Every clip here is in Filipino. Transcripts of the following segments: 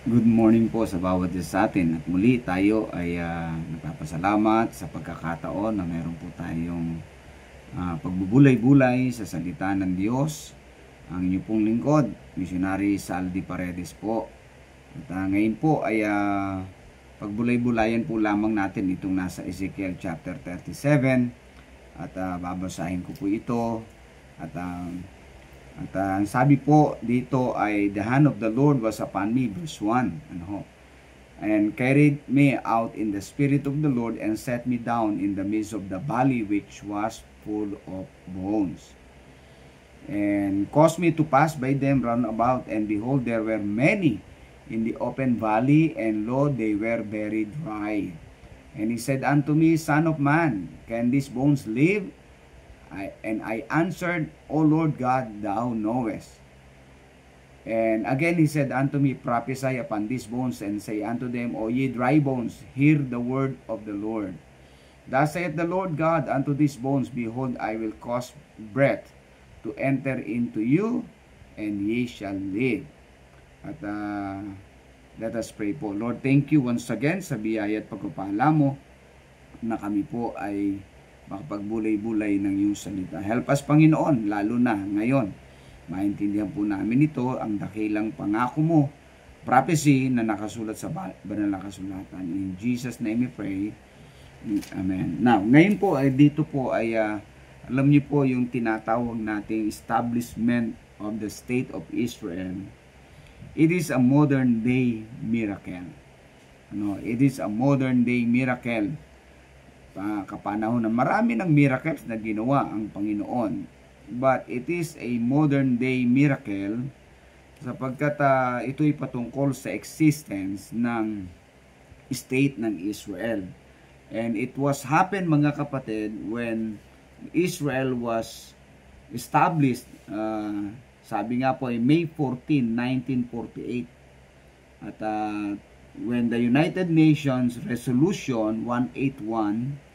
Good morning po sa bawat isa sa atin. At muli tayo ay nagpapasalamat sa pagkakataon na meron po tayong pagbubulay-bulay sa salita ng Diyos. Ang inyo pong lingkod, Missionary Saldi Paredes po. At ngayon po ay pagbulay-bulayan po lamang natin itong nasa Ezekiel chapter 37. At babasahin ko po ito. At ang sabi po dito ay, the hand of the Lord was upon me, verse 1, and carried me out in the spirit of the Lord, and set me down in the midst of the valley which was full of bones, and caused me to pass by them round about, and behold, there were many in the open valley, and lo, they were very dry. And he said unto me, Son of man, can these bones live? And I answered, O Lord God, thou knowest. And again he said unto me, prophesy upon these bones, and say unto them, O ye dry bones, hear the word of the Lord. Thus saith the Lord God unto these bones, behold, I will cause breath to enter into you, and ye shall live. At let us pray po. Lord, thank you once again sa biyaya at pagpapala mo na kami po ay makapagbulay-bulay ng iyong salita. Help us, Panginoon, lalo na ngayon. Maintindihan po namin ito, ang dakilang pangako mo, prophecy na nakasulat sa banal na kasulatan. In Jesus' name we pray. Amen. Now, ngayon po, dito po ay, alam niyo po yung tinatawag nating establishment of the state of Israel. It is a modern day miracle. It is a modern day miracle. Kapanahon na marami ng miracles na ginawa ang Panginoon, but it is a modern day miracle sapagkat ito'y patungkol sa existence ng state ng Israel. And it was happened, mga kapatid, when Israel was established, sabi nga po ay May 14, 1948, at when the United Nations Resolution 181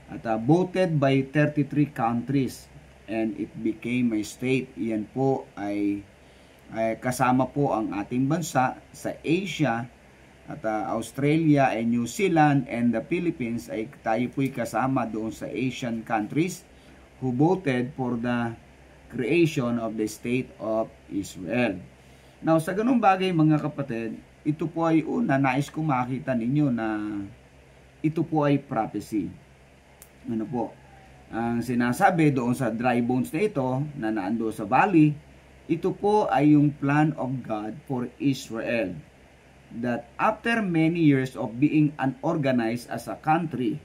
at voted by 33 countries, and it became a state. Yan po ay kasama po ang ating bansa sa Asia, at Australia and New Zealand and the Philippines, ay tayo po'y kasama doon sa Asian countries who voted for the creation of the state of Israel. Now, sa ganung bagay, mga kapatid, ito po ay nais kong makita ninyo na ito po ay prophecy. Ano po? Ang sinasabi doon sa dry bones na ito, na naando sa valley, ito po ay yung plan of God for Israel. That after many years of being unorganized as a country,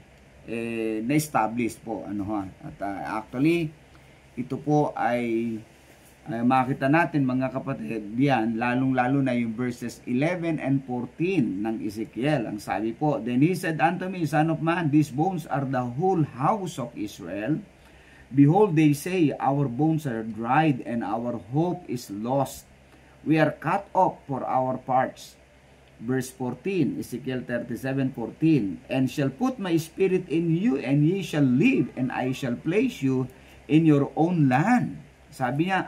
na-establish po. At actually, ito po ay makita natin, mga kapatid, diyan, lalong-lalo na yung verses 11 and 14 ng Ezekiel. Ang sabi po, then he said unto me, Son of man, these bones are the whole house of Israel. Behold, they say, our bones are dried, and our hope is lost. We are cut off for our parts. Verse 14, Ezekiel 37:14, and shall put my spirit in you, and ye shall live, and I shall place you in your own land. Sabi niya,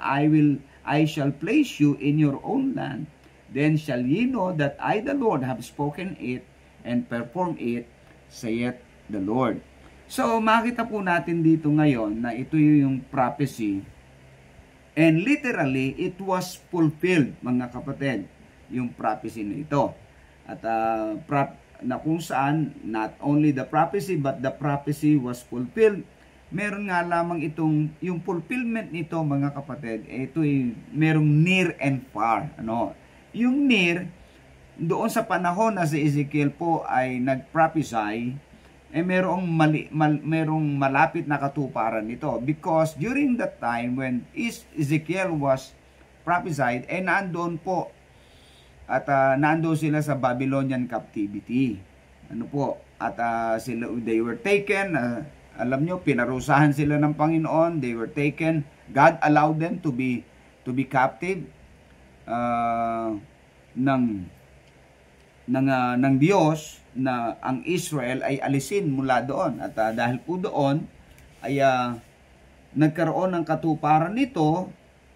I shall place you in your own land. Then shall ye know that I, the Lord, have spoken it and performed it, saith the Lord. So, makita po natin dito ngayon na ito yung prophecy. And literally, it was fulfilled, mga kapatid, yung prophecy na ito. At na kung saan, not only the prophecy, but the prophecy was fulfilled. Meron nga lamang itong, yung fulfillment nito, mga kapatid, ito ay merong near and far. Yung near, doon sa panahon na si Ezekiel po ay nag-prophesy, merong malapit na katuparan nito. Because during that time when Ezekiel was prophesied, nandoon po, at nandoon sila sa Babylonian captivity. At they were taken, alam nyo, pinarusahan sila ng Panginoon. They were taken. God allowed them to be captive ng Diyos, na ang Israel ay alisin mula doon. At dahil po doon ay nagkaroon ng katuparan nito,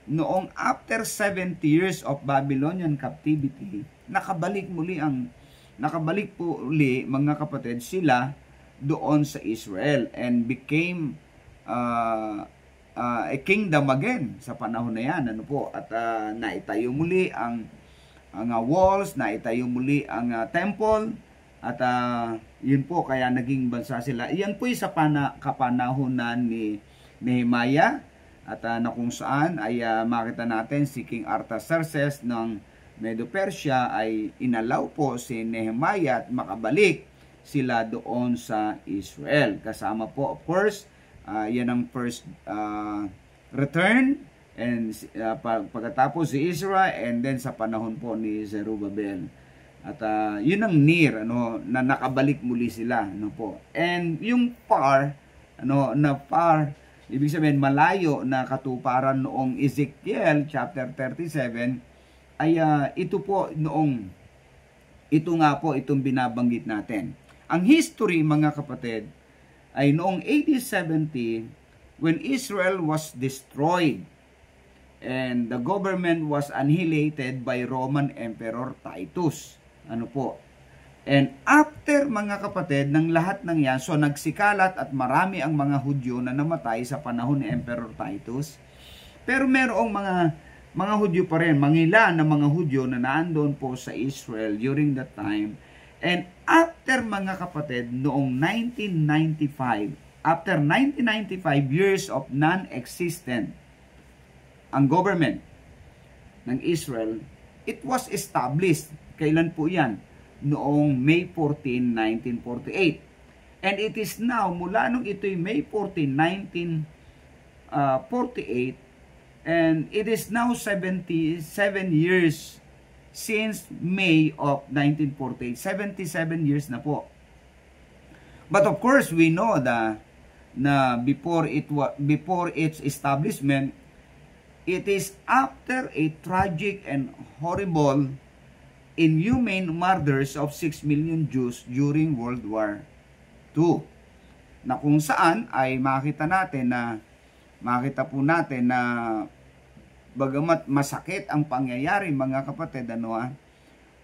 noong after 70 years of Babylonian captivity, nakabalik po uli mga kapatid sila doon sa Israel and became a kingdom again sa panahon na yan. Ano po? At naitayo muli ang walls, naitayo muli ang temple, at yun po kaya naging bansa sila. Yan po sa kapanahonan ni Nehemiah, at na kung saan ay makita natin si King Artaxerxes ng Medo-Persia ay inalaw po si Nehemiah at makabalik sila doon sa Israel. Kasama po, of course, yan ang first return, and pagkatapos si Israel, and then sa panahon po ni Zerubbabel. At yun ang near, na nakabalik muli sila, po. And yung far, ibig sabihin malayo na katuparan noong Ezekiel chapter 37 ay ito nga po itong binabanggit natin. Ang history mga kapatid ay noong AD 70 when Israel was destroyed and the government was annihilated by Roman Emperor Titus. And after mga kapatid ng lahat ng yan, so nagsikalat at marami ang mga Hudyo na namatay sa panahon ni Emperor Titus. Pero merong mga Hudyo pa rin, mangila na mga Hudyo na naandun po sa Israel during that time. And after mga kapatid, noong 1995, after 1995 years of non-existent ang government ng Israel, it was established. Kailan po yan? Noong May 14, 1948. And it is now, mula nung ito'y May 14, 1948, and it is now 77 years since May of 1948. 77 years na po. But of course, we know na before its establishment, it is after a tragic and horrible inhumane murders of 6 million Jews during World War II, na kung saan ay makita po natin na bagamat masakit ang pangyayari mga kapatid,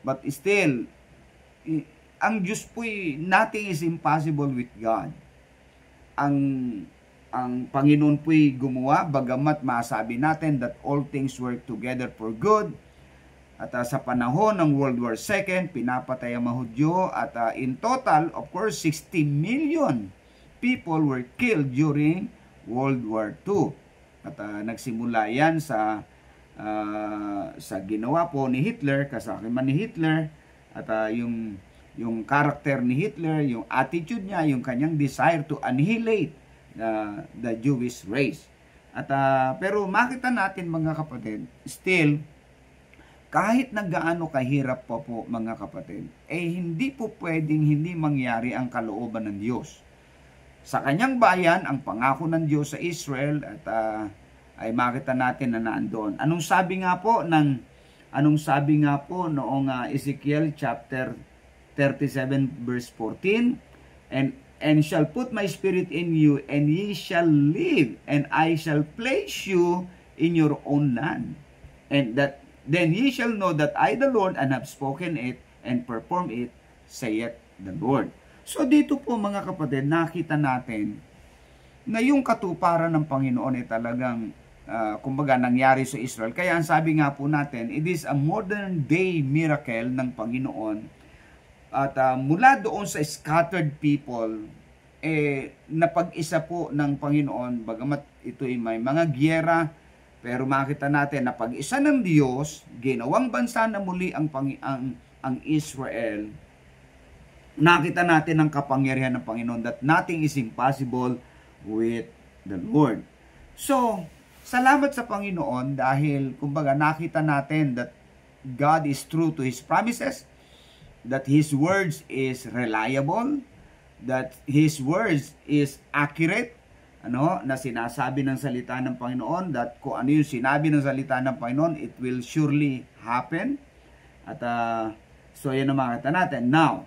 but still ang Diyos po'y nothing is impossible with God. Ang Panginoon po'y gumawa, bagamat masabi natin that all things work together for good. At sa panahon ng World War II, pinapatay ang mga Hudyo, at in total, of course, 60 million people were killed during World War II. At nagsimula yan sa ginawa po ni Hitler, kasakiman ni Hitler, at yung character ni Hitler, yung attitude niya, yung kanyang desire to annihilate the Jewish race. At pero makita natin mga kapatid, still, kahit na gaano kahirap pa po mga kapatid, hindi po pwedeng hindi mangyari ang kalooban ng Diyos. Sa kanyang bayan, ang pangako ng Diyos sa Israel, at ay makita natin na naandoon. Anong sabi nga po noong Ezekiel chapter 37 verse 14, and shall put my spirit in you, and ye shall live, and I shall place you in your own land. And that then ye shall know that I the Lord and have spoken it and perform it, saith the Lord. So dito po mga kapatid, nakita natin na yung katuparan ng Panginoon ay talagang kumbaga nangyari sa Israel. Kaya ang sabi nga po natin, it is a modern day miracle ng Panginoon. At mula doon sa scattered people, napag-isa po ng Panginoon, bagamat ito'y may mga giyera, pero makita natin na pag-isa ng Diyos, ginawang bansa na muli ang Israel. Nakita natin ang kapangyarihan ng Panginoon, that nothing is impossible with the Lord. So, salamat sa Panginoon dahil kumbaga nakita natin that God is true to His promises, that His words is reliable, that His words is accurate, na sinasabi ng salita ng Panginoon, that kung ano yung sinabi ng salita ng Panginoon, it will surely happen. At so yan ang makita natin. Now,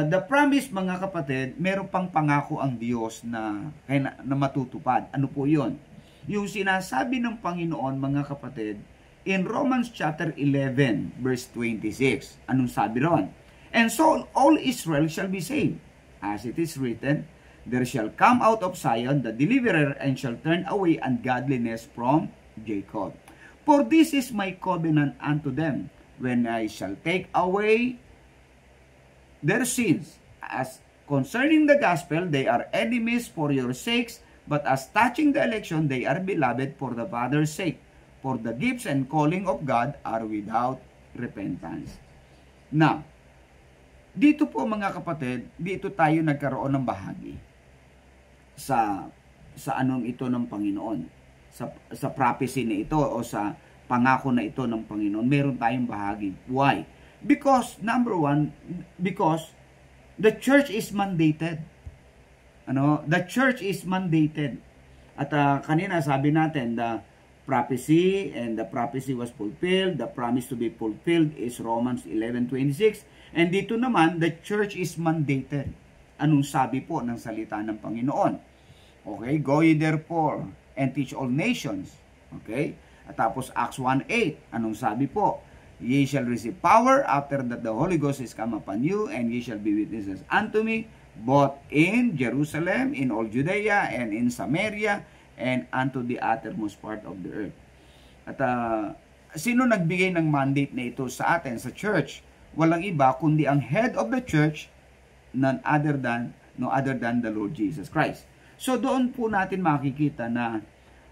the promise mga kapatid, meron pang pangako ang Diyos na matutupad. Ano po yun? yung sinasabi ng Panginoon, mga kapatid, in Romans chapter 11, verse 26. Anong sabi ron? And so all Israel shall be saved. As it is written, there shall come out of Zion the deliverer, and shall turn away ungodliness from Jacob. For this is my covenant unto them, when I shall take away their sins. As concerning the gospel, they are enemies for your sakes, but as touching the election, they are beloved for the Father's sake. For the gifts and calling of God are without repentance. Now, dito po mga kapatid, dito tayo nagkaroon ng bahagi sa anong ito ng Panginoon. Sa prophecy na ito o sa pangako na ito ng Panginoon, meron tayong bahagi. Why? Because, number one, because the church is mandated. The church is mandated. At kanina sabi natin, the prophecy and the prophecy was fulfilled. The promise to be fulfilled is Romans 11:26. And dito naman, the church is mandated. Anong sabi po ng salita ng Panginoon? Okay, go ye therefore and teach all nations. Okay? At tapos Acts 1:8, anong sabi po? Ye shall receive power after that the Holy Ghost is come upon you, and ye shall be witnesses unto me, both in Jerusalem, in all Judea, and in Samaria, and unto the uttermost part of the earth. At sino nagbigay ng mandate na ito sa atin, sa church? Walang iba kundi ang head of the church, no other than the Lord Jesus Christ. So doon po natin makikita na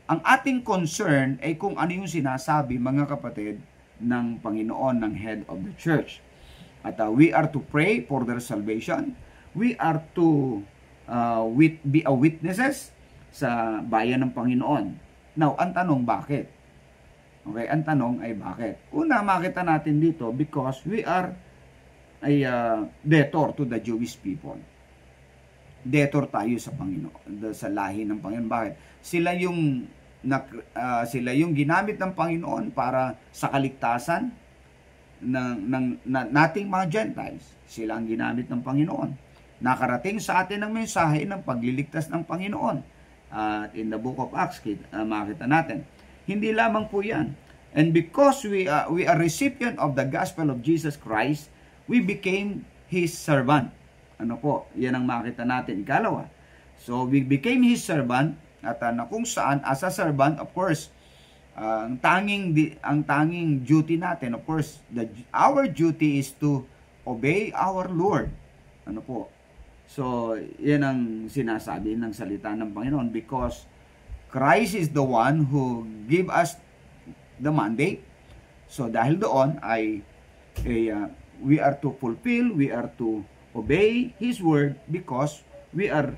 ang ating concern ay kung ano yung sinasabi, mga kapatid, ng Panginoon, ng head of the church. At we are to pray for their salvation. We are to be a witnesses sa bayan ng Panginoon. Now, ang tanong, bakit? Okay, ang tanong ay bakit? Una, makita natin dito because we are a debtor to the Jewish people. Debtor tayo sa Panginoon, sa lahi ng Panginoon. Bakit? Sila yung ginamit ng Panginoon para sa kaligtasan ng nating mga Gentiles. Sila ang ginamit ng Panginoon. Nakarating sa atin ang mensahe ng pagliligtas ng Panginoon. At in the book of Acts, makita natin. Hindi lamang po yan. And because we are recipient of the gospel of Jesus Christ, we became His servant. Ano po? Yan ang makita natin. Ikalawa. So, we became His servant. At na kung saan, as a servant, of course, ang tanging duty natin, of course, our duty is to obey our Lord. Ano po? So, yan ang sinasabi ng salita ng Panginoon because Christ is the one who give us the mandate. So, dahil doon we are to fulfill, we are to obey His word because we are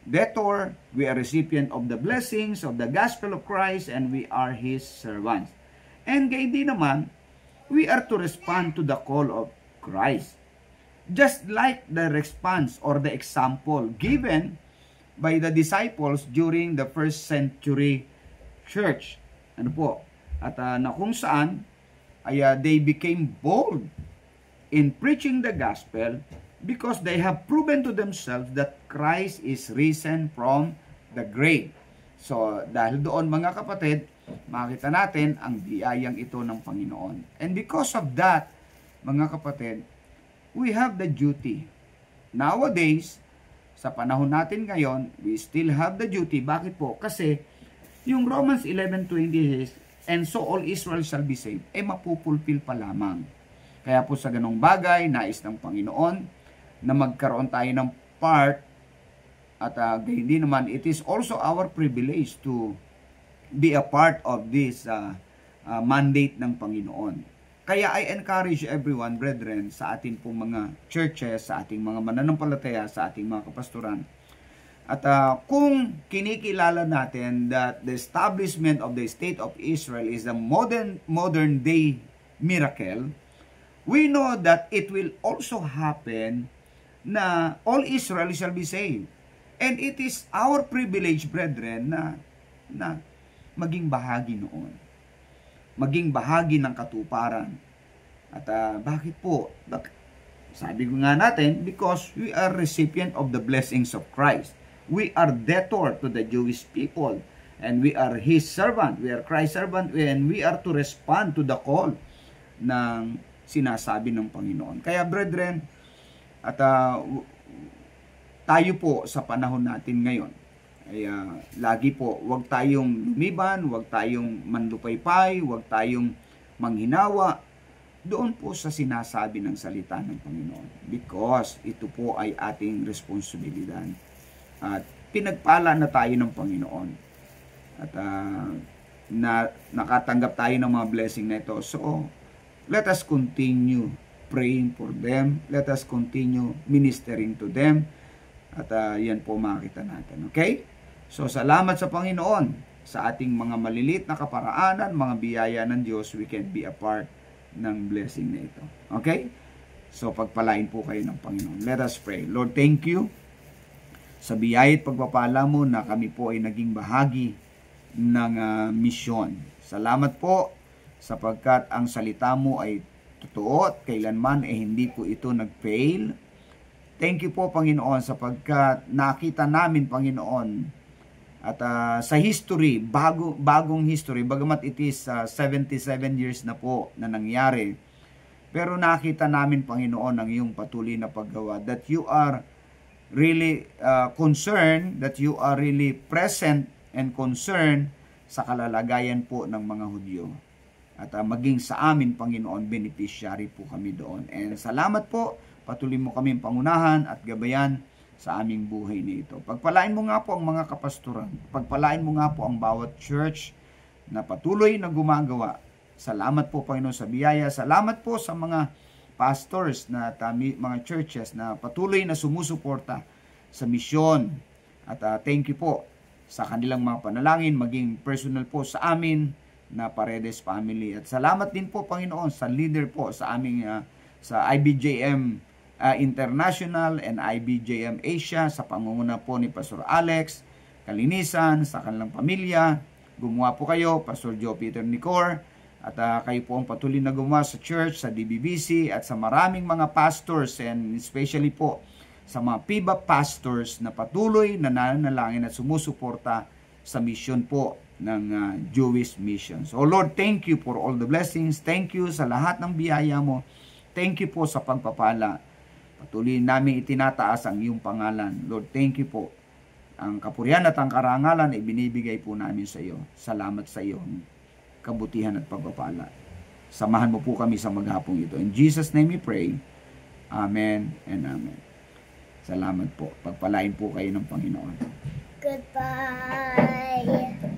debtor, we are recipient of the blessings of the gospel of Christ, and we are His servants. And gayon din naman, we are to respond to the call of Christ. Just like the response or the example given by the disciples during the first century church. Ano po? At na kung saan they became bold in preaching the gospel because they have proven to themselves that Christ is risen from the grave. So, dahil doon mga kapatid, makita natin ang biyayang ito ng Panginoon. And because of that, mga kapatid, we have the duty. Nowadays, sa panahon natin ngayon, we still have the duty. Bakit po? Kasi, yung Romans 11:20 is, and so all Israel shall be saved, mapupulpil pa lamang. Kaya po sa ganong bagay, nais ng Panginoon na magkaroon tayo ng part at gayon din naman, it is also our privilege to be a part of this mandate ng Panginoon. Kaya I encourage everyone, brethren, sa ating pong mga churches, sa ating mga mananampalataya, sa ating mga kapastoran. At kung kinikilala natin that the establishment of the state of Israel is a modern day miracle, we know that it will also happen na all Israel shall be saved. And it is our privilege, brethren, na maging bahagi noon. Maging bahagi ng katuparan. At bakit po? Sabi ko nga natin, because we are recipient of the blessings of Christ. We are debtor to the Jewish people. And we are His servant. We are Christ's servant. And we are to respond to the call ng sinasabi ng Panginoon. Kaya brethren, at tayo po sa panahon natin ngayon, ay lagi po, huwag tayong lumiban, huwag tayong manlupaypay, huwag tayong manghinawa doon po sa sinasabi ng salita ng Panginoon. Because ito po ay ating responsibilidad. At pinagpala na tayo ng Panginoon. At nakatanggap tayo ng mga blessing na ito. So, let us continue praying for them. Let us continue ministering to them. At yan po makita natin. Okay? So, salamat sa Panginoon sa ating mga malilit na kaparaanan, mga biyaya ng Diyos, we can be a part ng blessing na ito. Okay? So, pagpalain po kayo ng Panginoon. Let us pray. Lord, thank you sa biyaya at pagpapala mo na kami po ay naging bahagi ng misyon. Salamat po sapagkat ang salita mo ay totoo at kailanman ay hindi po ito nag-fail. Thank you po, Panginoon, sapagkat nakita namin, Panginoon, at sa history, bagong history, bagamat it is 77 years na po na nangyari, pero nakita namin, Panginoon, ang iyong patuloy na paggawa, that you are really concerned, that you are really present and concerned sa kalalagayan po ng mga Hudyo. At maging sa amin, Panginoon, beneficiary po kami doon. And salamat po, patuloy mo kaming pangunahan at gabayan sa aming buhay na ito. Pagpalain mo nga po ang mga kapastoran. Pagpalain mo nga po ang bawat church na patuloy na gumagawa. Salamat po, Panginoon, sa biyaya. Salamat po sa mga pastors na mga churches na patuloy na sumusuporta sa misyon. At thank you po sa kanilang mga panalangin, maging personal po sa amin na Paredes family. At salamat din po, Panginoon, sa leader po sa aming sa IBJM International and IBJM Asia, sa pangunguna po ni Pastor Alex Kalinisan, sa kanilang pamilya. Gumawa po kayo, Pastor Joe Peter Nicor, at kayo po ang patuloy na gumawa sa church, sa DBBC, at sa maraming mga pastors, and especially po sa mga PIBA pastors na patuloy na nananalangin at sumusuporta sa mission po ng Jewish missions. Oh Lord, thank you for all the blessings. Thank you sa lahat ng biyaya mo. Thank you po sa pagpapala. Patuloy namin itinataas ang iyong pangalan. Lord, thank you po. Ang kapurihan at ang karangalan ay binibigay po namin sa iyo. Salamat sa iyo. Kabutihan at pagpapala. Samahan mo po kami sa maghapong ito. In Jesus' name we pray. Amen and amen. Salamat po. Pagpalain po kayo ng Panginoon. Goodbye.